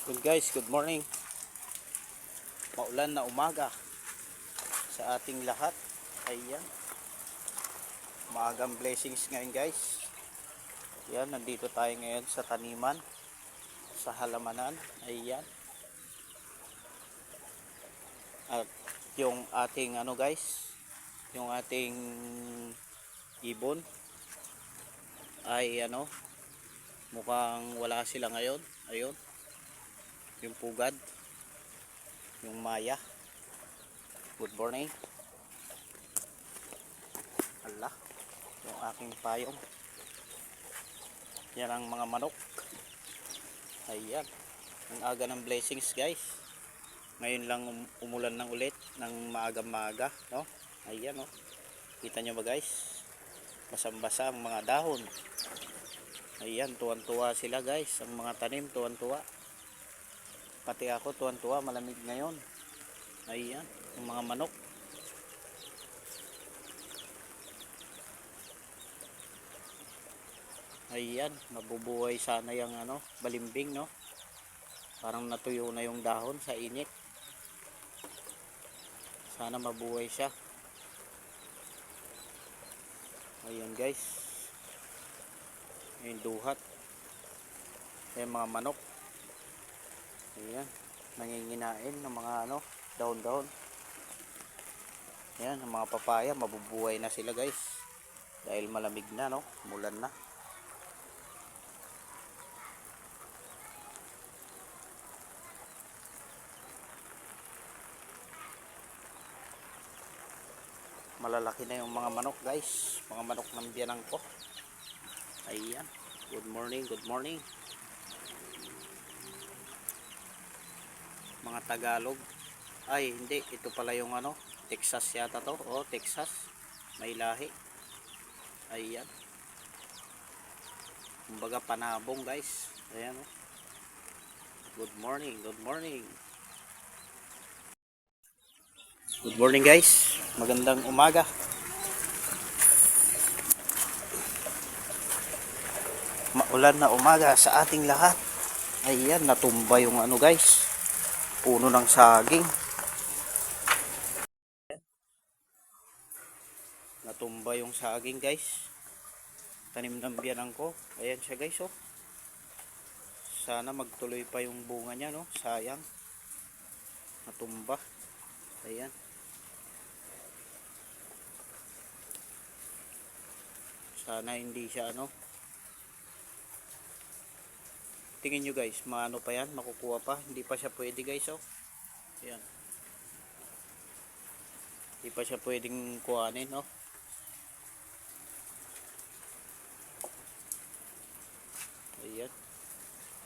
Good guys, good morning. Maulan na umaga sa ating lahat. Ayan. Maagang blessings ngayon guys. Ayan, nandito tayo ngayon sa taniman, sa halamanan. Ayan. At yung ating guys, yung ating ibon ay mukhang wala sila ngayon. Ayun. Yung pugad, yung maya. Good morning. Ala, yung aking payong. Yan ang mga manok. Ayan, ang aga ng blessings guys. Ngayon lang umulan ng ulit ng maaga-maaga, no? Ayan, no? Kita nyo ba guys? Basang-basa ang mga dahon. Ayan, tuwan-tuwa sila guys. Ang mga tanim tuwan-tuwa. Pati ako tuwan-tuwa, malamig ngayon. Ayan, yung mga manok. Ayan, mabubuhay sana yung balimbing, no? Parang natuyo na yung dahon sa init. Sana mabuhay siya. Ayan guys. Ayan duhat. Ayan mga manok. Ayan, nanginginain ng mga dahon-dahon. Ayan, ang mga papaya, mabubuhay na sila guys. Dahil malamig na, no? Mulan na. Malalaki na yung mga manok guys. Mga manok ng biyanang ko. Ayan, good morning, good morning. Mga Tagalog. Ay hindi, ito pala yung Texas yata to. Oh, Texas, may lahi. Ayan, kumbaga panabong guys. Ayan, oh. Good morning, good morning. Good morning guys, magandang umaga. Maulan na umaga sa ating lahat. Ayan, natumba yung guys, puno ng saging. Natumba yung saging guys. Tanim ng biyanang ko. Ayan siya guys, oh. Sana magtuloy pa yung bunga niya, no? Sayang. Natumba. Ayan. Sana hindi siya tingin nyo guys, maano pa yan, makukuha pa. Hindi pa siya pwede guys, oh. Ayan. Hindi pa siya pwedeng kuhanin, no? Ayan.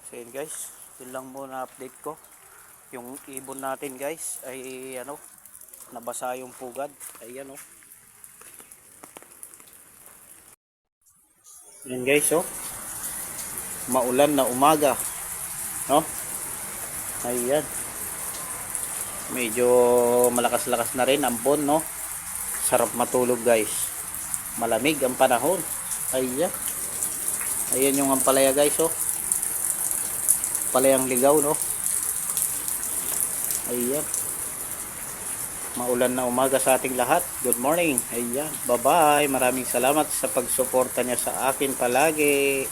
So yun guys, yun lang muna update ko. Yung ibon natin guys ay nabasa yung pugad. Ayan, oh. Ayan guys, oh. Maulan na umaga, no? Ayan. Medyo malakas-lakas na rin ang ambon, no? Sarap matulog guys. Malamig ang panahon. Ayan. Ayan yung ampalaya guys, oh. Palayang ligaw, no? Ayan. Maulan na umaga sa ating lahat. Good morning. Ayan. Bye-bye. Maraming salamat sa pagsuporta niya sa akin palagi.